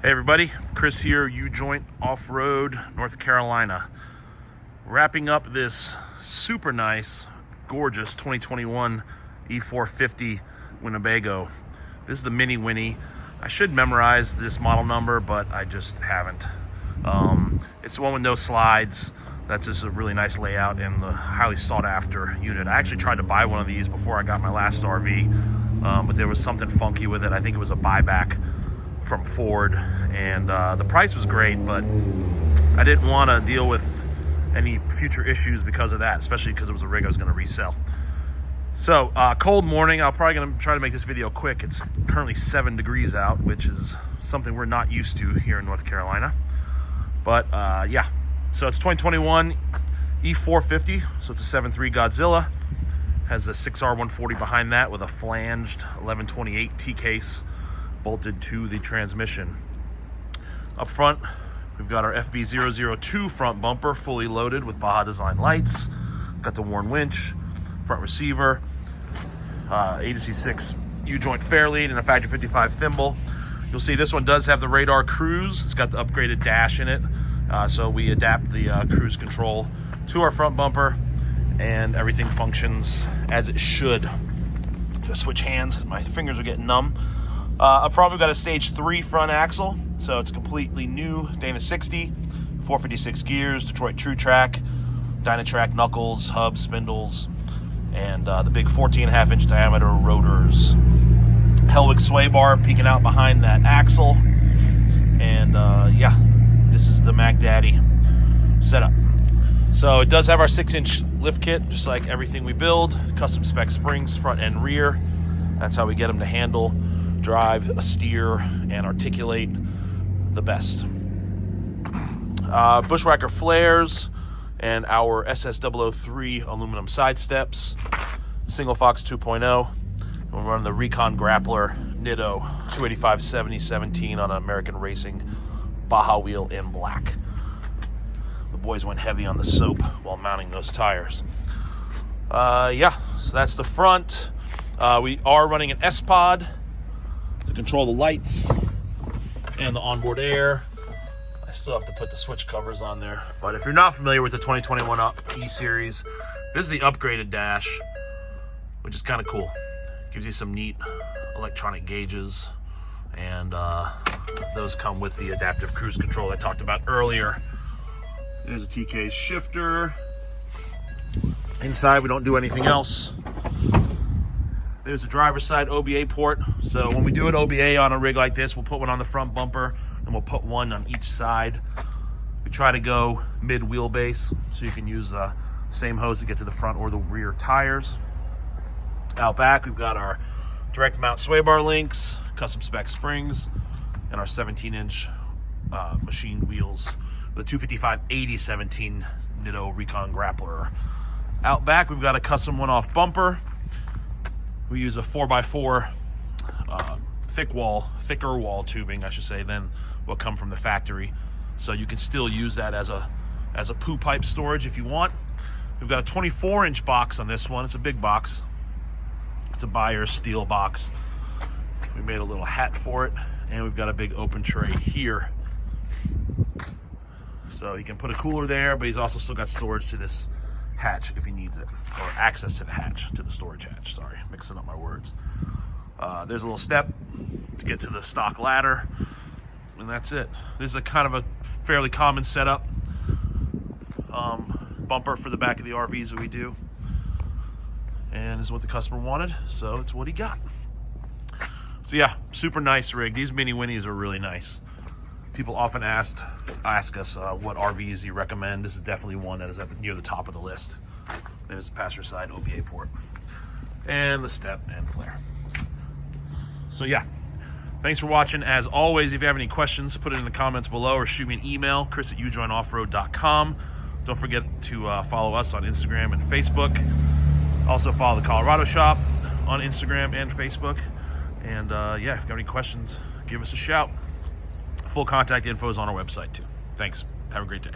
Hey everybody, Chris here, U-Joint Off-Road, North Carolina. Wrapping up this super nice, gorgeous 2021 E450 Winnebago. This is the Mini Winnie. I should memorize this model number, but I just haven't. It's the one with no slides. That's just a really nice layout and the highly sought after unit. I actually tried to buy one of these before I got my last RV, but there was something funky with it. I think it was a buyback from Ford, and the price was great, but I didn't want to deal with any future issues because of that, especially because it was a rig I was going to resell. So cold morning. I'm probably going to try to make this video quick. It's currently 7 degrees out, which is something we're not used to here in North Carolina. But yeah, so it's 2021 E450, so it's a 7.3 Godzilla. Has a 6R140 behind that with a flanged 1128 T-case bolted to the transmission. Up front, we've got our FB002 front bumper, fully loaded with Baja Design lights. Got the Warn winch, front receiver, agency 6 U-joint fair lead, and a factory 55 thimble. You'll see this one does have the radar cruise. It's got the upgraded dash in it, so we adapt the cruise control to our front bumper, and everything functions as it should. Just switch hands because my fingers are getting numb. Up front, we've got a stage 3 front axle, so it's completely new, Dana 60, 456 gears, Detroit True Track, Dynatrac knuckles, hubs, spindles, and the big 14.5-inch diameter rotors. Hellwig sway bar peeking out behind that axle, and yeah, this is the Mac Daddy setup. So it does have our 6-inch lift kit, just like everything we build, custom spec springs front and rear. That's how we get them to handle, drive, steer, and articulate the best. Bushwhacker flares and our SS003 aluminum side steps. Single Fox 2.0. We're running the Recon Grappler Nitto 285/70/17 on an American Racing Baja wheel in black. The boys went heavy on the soap while mounting those tires. Yeah, so that's the front. We are running an S-Pod to control the lights and the onboard air. I still have to put the switch covers on there. But if you're not familiar with the 2021 E-Series, this is the upgraded dash, which is kind of cool. Gives you some neat electronic gauges, and those come with the adaptive cruise control I talked about earlier. There's a TK shifter. Inside, we don't do anything else. There's a driver's side OBA port. So when we do an OBA on a rig like this, we'll put one on the front bumper and we'll put one on each side. We try to go mid wheelbase so you can use the same hose to get to the front or the rear tires. Out back, we've got our direct mount sway bar links, custom spec springs, and our 17-inch machined wheels with a 255/80/17 Nitto Recon Grappler. Out back, we've got a custom one-off bumper. We use a 4x4 thicker wall tubing, I should say, than what come from the factory. So you can still use that as a poo pipe storage if you want. We've got a 24-inch box on this one. It's a big box. It's a Buyer's steel box. We made a little hat for it, and we've got a big open tray here. So he can put a cooler there, but he's also still got storage to this hatch if he needs it, or access to the hatch, to the storage hatch. Sorry, mixing up my words. There's a little step to get to the stock ladder, and that's it. This is a kind of a fairly common setup bumper for the back of the RVs that we do, and this is what the customer wanted, so it's what he got. So yeah, super nice rig. These Mini Winnies are really nice. People often ask us what RVs you recommend. This is definitely one that is near the top of the list. There's the passenger side OBA port, and the step and flare. So yeah, thanks for watching. As always, if you have any questions, put it in the comments below or shoot me an email, chris@ujointoffroad.com. Don't forget to follow us on Instagram and Facebook. Also follow the Colorado Shop on Instagram and Facebook. And yeah, if you have any questions, give us a shout. Full contact info is on our website too. Thanks. Have a great day.